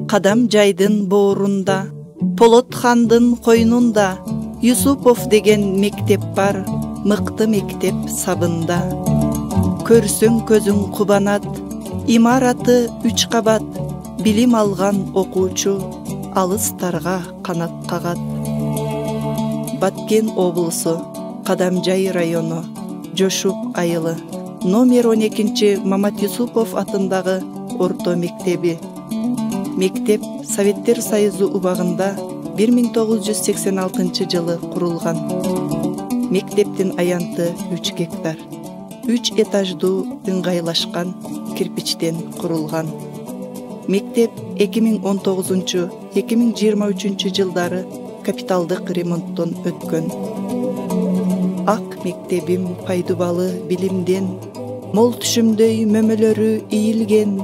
Кадам жайдын боорунда, Полот хандын койнунда, Юсупов деген мектеп бар, мыкты мектеп сабында. Көрсөң көзүң кубанат, имараты 3 кабат, билим алган окуучу, алыстарга канат кагат. Баткен облусу, Кадамжай району, Жошук айылы, номер 12 Мамат Юсупов атындагы орто мектеби. Мектеп Советтер Союзу убагында 1986 жылы курулган. Мектептин аянты 3 гектар. 3 этаждуу ыңгайлашкан кирпичтен курулган. Мектеп 2019-2023 жылдары капиталдык ремонттон өткөн. Ак мектебим пайдубалы билимден, мол түшүмдөй мөмөлөрү ийилген,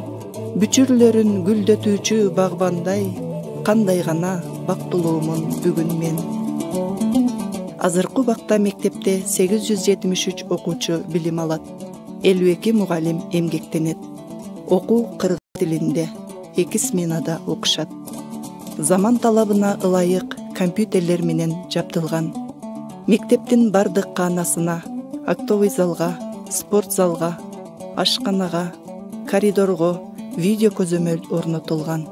бүчүрлөрүн гүлдөтүүчү багбандай, кандай гана бактылуумун бүгүн мен. Азыркы убакта мектепте 873 окуучу билим алат, 52 мугалим эмгектенет. Окуу кыргыз тилинде, 2 сменада окушат. Заман талабына ылайык компьютерлер менен жабдылган. Мектептин бардык каанасына, актовый залга, спорт залга, ашканага, коридорго видео көзөмөл орнотулган.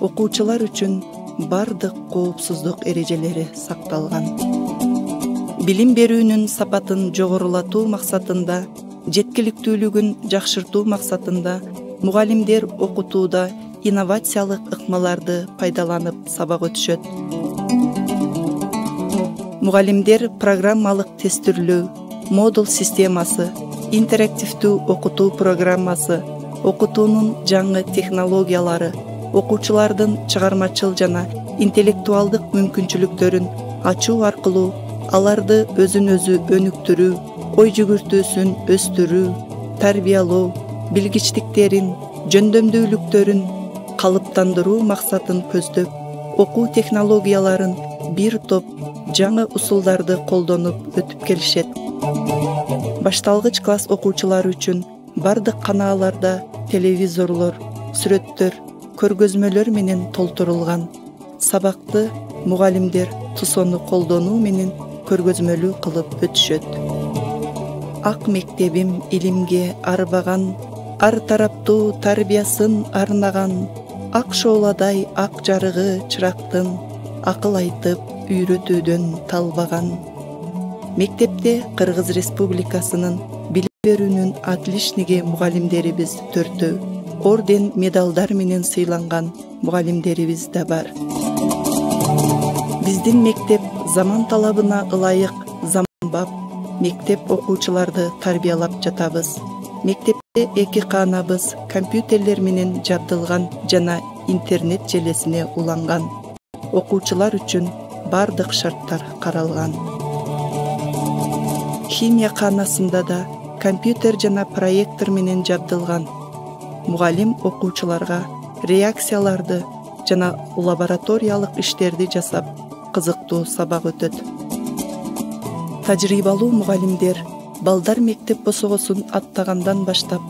Окуучулар үчүн бардык коопсуздук эрежелери сакталган. Билим берүүнүн сапатын жогорулатуу максатында, жеткиликтүүлүгүн жакшыртуу максатында мугалимдер окутууда инновациялык ыкмаларды пайдаланып сабак өтүшөт. Мугалимдер программалык тестирлөө, модуль системасы, интерактивдүү окутуу программасы, окутуунун жаңы технологиялары, окуучулардын чыгармачыл жана интеллектуалдык мүмкүнчүлүктөрүн ачуу аркылуу аларды өзүн-өзү өнүктүрүү, ой жүгүртүүсүн өстүрүү, тарбиялоо, билгичтиктерин, жөндөмдүүлүктөрүн калыптандыруу максатын көздөп, окуу технологияларын бир топ жаңы усулдарды колдонуп өтүп келишет. Башталгыч класс окуучулары үчүн бардык канааларда телевизорлор, сүрөттөр, көргөзмөлөр менен толтурулган. Сабакты мугалимдер тусону колдонуу менен көргөзмөлүү кылып өтүшөт. Ак мектебим илимге арбаган, ар тараптуу тарбиясын арнаган, ак шооладай ак жарыгы чырактын, акыл айтып үйрөтүүдөн талбаган. Мектепте Кыргыз Республикасынын билим берүүнүн отличниги мугалимдерибиз 4, орден медалдар менен сыйланган мугалимдерибиз да бар. Биздин мектеп заман талабына ылайык заманбап мектеп окуучуларды тарбиялап жатабыз. Мектепте 2 каанабыз компьютерлер менен жабдылган жана интернет желесине уланган. Окуучулар үчүн бардык шарттар каралган. Химия каанасында да компьютер жана проектор менен жабдылган. Мугалим окуучуларга реакцияларды жана лабораториялык иштерди жасап, кызыктуу сабак өтөт. Тажрыйбалуу мугалимдер балдар мектеп босогосун аттагандан баштап,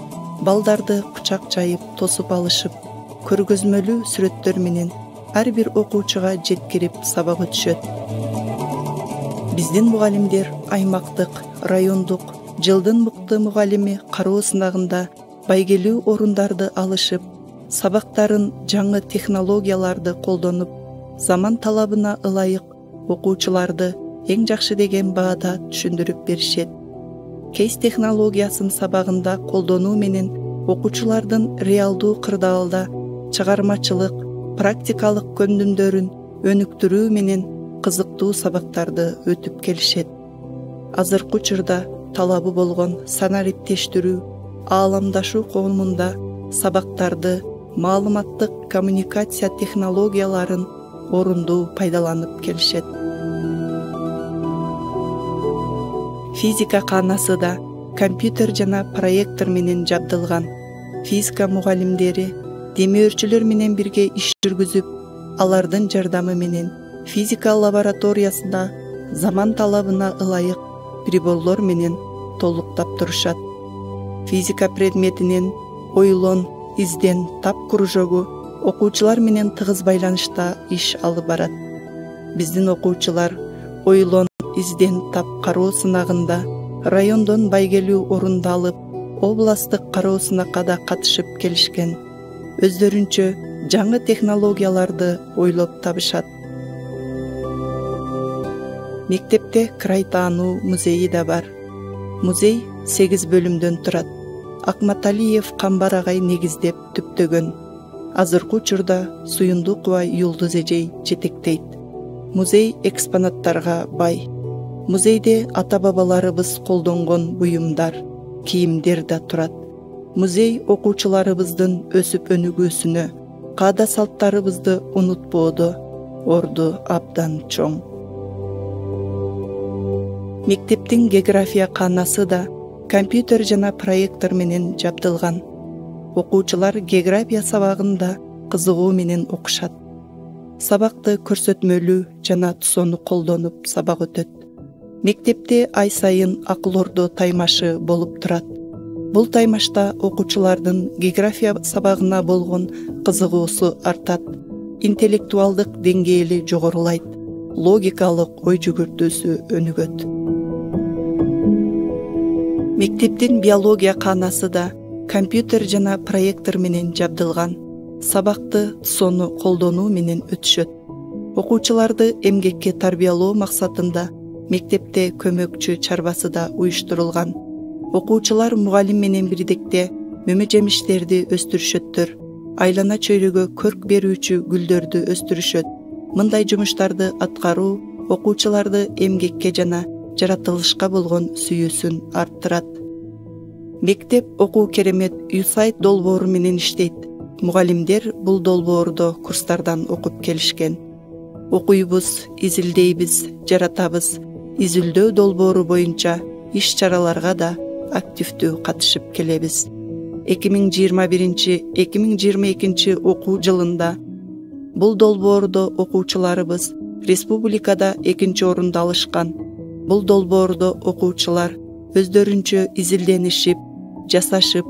балдарды кучак жайып тосуп алышып, көргөзмөлүү сүрөттөр менен ар бир окуучуга жеткирип сабак өтүшөт. Биздин мугалимдер аймактык, райондук, жылдын мыкты мугалими кароо сынагында байгелүү орундарды алышып, сабактарын жаңы технологияларды колдонуп, заман талабына ылайык окуучуларды эң жакшы деген баада түшүндүрүп беришет. Кейс технологиясын сабагында колдонуу менен окуучулардын реалдуу кырдаалда чыгармачылык, практикалык көндүмдөрүн өнүктүрүү менен кызыктуу сабактарды өтүп келишет. Азыркы учурда талабы болгон санариптештирүү, ааламдашуу коомунда сабактарды маалыматтык коммуникация технологияларын орундуу пайдаланып келишет. Физика каанасы да компьютер жана проектор менен жабдылган. Физика мугалимдери демөөрчүлөр менен бирге иш жүргүзүп, алардын жардамы менен физика лабораториясында заман талабына ылайык приборлор менен толуктап турушат. Физика предметинен ойлон, изден тап кружогу окуучулар менен тыгыз байланышта иш алып барат. Биздин окуучулар ойлон изден тап кароо сынагында райондон байгелүү орунду алып, областтык кароо сынакка да катышып келишкен. Өздөрүнчө жаңы технологияларды ойлоп табышат. Мектепте край таануу музейи да бар. Музей 8 бөлүмдөн турат. Акматалиев Камбар агай негиздеп түптөгөн. Азыркы учурда Суюндукова Юлдуз эжей жетектейт. Музей экспонаттарга бай. Музейде ата-бабаларыбыз колдонгон буюмдар, кийимдер да турат. Музей окуучуларыбыздын өсүп өнүгүүсүнө, каада салттарыбызды унутпоодо орду абдан чоң. Мектептин география каанасы да компьютер жана проектор менен жабдылган. Окуучулар география сабагында кызыгуу менен окушат. Сабакты көрсөтмөлүү жана тусоону колдонуп сабак өтөт. Мектепте ай сайын акыл ордо таймашы болуп турат. Бул таймашта окуучулардын география сабагына болгон кызыгуусу артат, интеллектуалдык деңгээли жогорулайт, логикалык ой жүгүртүүсү өнүгөт. Мектептин биология каанасы да компьютер жана проектор менен жабдылган. Сабакты тусоону колдонуу менен өтүшөт. Окуучуларды эмгекке тарбиялоо максатында мектепте көмөкчү чарбасы да уюштурулган. Окуучулар мугалим менен бирдикте мөмө жемиштерди өстүрүшөттөр, айлана чөйрөгө көрк берүүчү гүлдөрдү өстүрүшөт. Мындай жумуштарды аткаруу окуучуларды эмгекке жана жаратылышка болгон сүйүүсүн арттырат. Мектеп окуу керемет USAID долбоору менен иштейт. Мугалимдер бул долбоордо курстардан окуп келишкен. Окуйбуз, изилдейбиз, жаратабыз. Изилдөө долбоору боюнча иш-чараларга да активдүү катышып келебиз. 2021-2022 окуу жылында бул долбоордо окуучуларыбыз республикада 2-нчи орунду алышкан. Бул долбоордо окуучулар өздөрүнчө изилденишип, жасашып,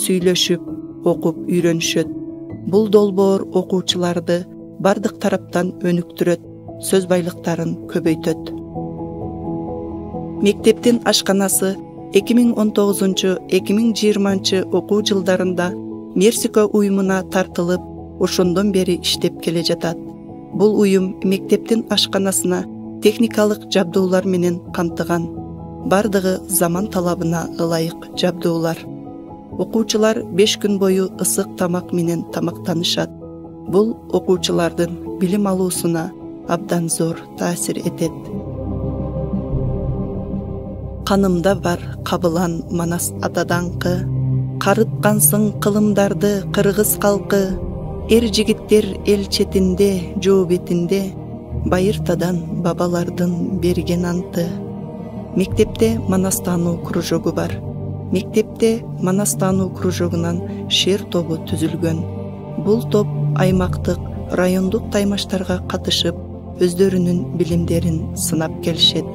сүйлөшүп, окуп үйрөнүшөт. Бул долбоор окуучуларды бардык тараптан өнүктүрөт, сөз байлыктарын көбөйтөт. Мектептин ашканасы 2019-2020 окуу жылдарында Мерсико уюмуна тартылып, ошондон бери иштеп келе жатат. Бул уюм мектептин ашканасына техникалык жабдуулар менен камтыган. Бардыгы заман талабына ылайык жабдуулар. Окуучулар 5 күн бою ысык тамак менен тамактанышат. Бул окуучулардын билим алуусуна абдан зор таасир этет. Канымда бар кабылан Манас атадаңкы, карыткансың кылымдарды кыргыз калкы, эр жигиттер эл четинде, жоо бетинде, байыртадан бабалардын берген анты. Мектепте Манастануу кружогу бар. Мектепте Манастануу кружогунан шер тобу түзүлгөн. Бул топ аймактык, райондук таймаштарга катышып, өздөрүнүн билимдерин сынап келишет.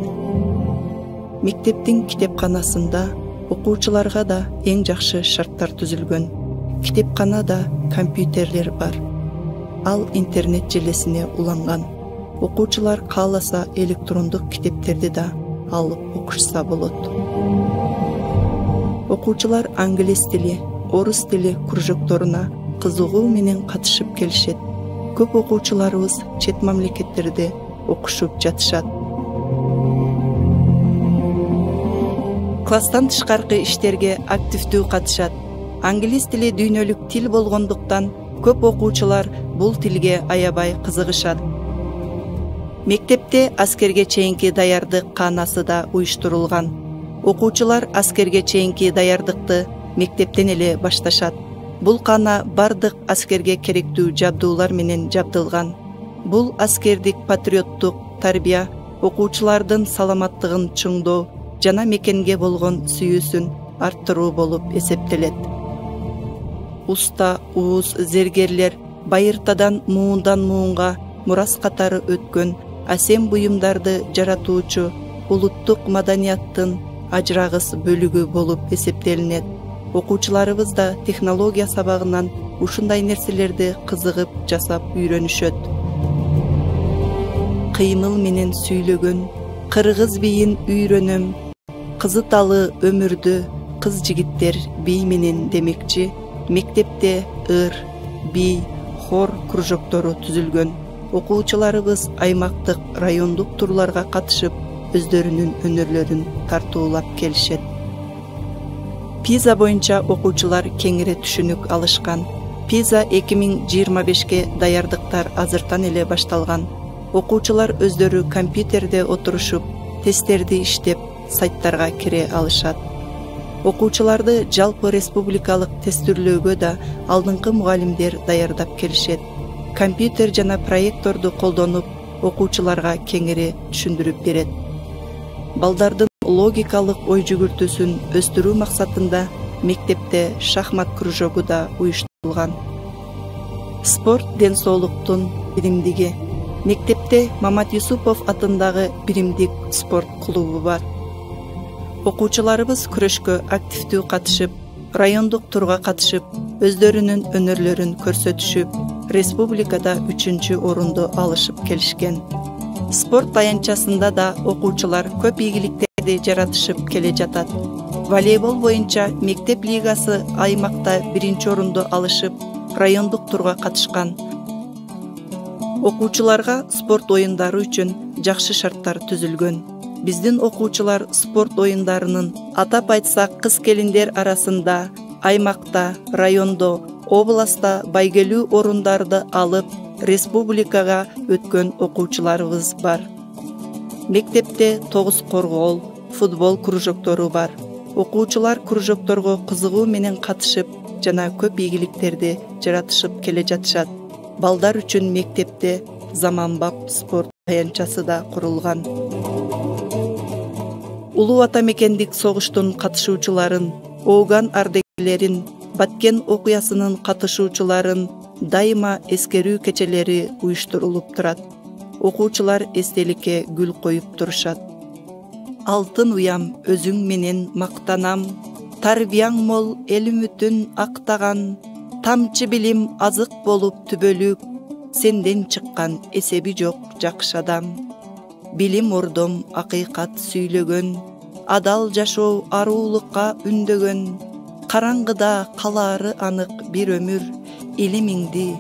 Мектептин китепканасында окуучуларга да эң жакшы шарттар түзүлгөн. Китепканада компьютерлер бар. Ал интернет желесине уланган. Окуучулар кааласа электрондук китептерди да алып окушса болот. Окуучулар англис тили, орус тили кружокторуна кызыгуу менен катышып келишет. Көп окуучуларыбыз чет мамлекеттерде окушуп жатышат. Класстан тышкаркы иштерге активдүү катышат. Англис тили дүйнөлүк тил болгондуктан көп окуучулар бул тилге аябай кызыгышат. Мектепте аскерге чейинки даярдык каанасы да уюштурулган. Окуучулар аскерге чейинки даярдыкты мектептен эле башташат. Бул каана бардык аскерге керектүү жабдуулар менен жабдылган. Бул аскердик патриоттук тарбия окуучулардын саламаттыгын чыңдоо жана мекенге болгон сүйүүсүн арттыруу болуп эсептелет. Уста, ууз, зергерлер байыртадан муундан муунга мурас катары өткөн асем буюмдарды жаратуучу улуттук маданияттын ажырагыс бөлүгү болуп эсептелинет. Окуучуларыбыз да технология сабагынан ушундай нерселерди кызыгып жасап үйрөнүшөт. Кыймыл менен сүйлөгөн кыргыз бийин үйрөнөм, кызыталы өмүрдү кыз жигиттер бий менен демекчи. Мектепте ыр, бий, хор кружоктору түзүлгөн. Окуучуларыбыз аймактык, райондук турларга катышып, өздөрүнүн өнөрлөрүн тартуулап келишет. Пиза боюнча окуучулар кеңири түшүнүк алышкан. Пиза 2025-ке даярдыктар азыртан эле башталган. Окуучулар өздөрү компьютерде отурушуп, тесттерди иштеп, сайттарга кире алышат. Окуучуларды жалпы республикалык тестүрлөөгө да алдыңкы мугалимдер даярдап келишет. Компьютер жана проекторду колдонуп, окуучуларга кеңири түшүндүрүп берет. Балдардын логикалык ой жүгүртүүсүн өстүрүү максатында мектепте шахмат кружогу да уюштурулган. Спорт ден соолуктун биримдиги. Мектепте Мамат Юсупов атындагы биримдик спорт клубу бар. Окуучуларыбыз күрөшкө активдүү катышып, райондук турга катышып, өздөрүнүн өнөрлөрүн көрсөтүшүп, республикада 3-чү орунду алышып келишкен. Спорт аянтчасында да окуучулар көп ийгиликтерди жаратышып келе жатат. Волейбол боюнча мектеп лигасы аймакта 1-чи орунду алышып, райондук турга катышкан. Окуучуларга спорт оюндары үчүн жакшы шарттар түзүлгөн. Биздин окуучулар спорт оюндарынын, атап айтсак, кыз-келиндер арасында аймакта, райондо, областта байгелүү орундарды алып, республикага өткөн окуучуларыбыз бар. Мектепте 9 коргоол, футбол кружоктору бар. Окуучулар кружокторго кызыгуу менен катышып, жана көп ийгиликтерди жаратышып келе жатышат. Балдар үчүн мектепте заманбап спорт аянтчасы да курулган. Улуу ата мекендик согуштун катышуучуларын, Ооган ардагерлерин, Баткен окуясынын катышуучуларын дайыма эскерүү кечелери уюштурулуп турат. Окуучулар эстеликке гүл коюп турушат. Алтын уям өзүң менен мактанам, тарбияң мол эл үмүтүн актаган, тамчы билим азык болуп түбөлүк, сенден чыккан эсеби жок жакшы адам. Билим ордом акыйкат сүйлөгөн, адал жашоо аруулукка үндөгөн, караңгыда калаары анык бир өмүр, илимиңди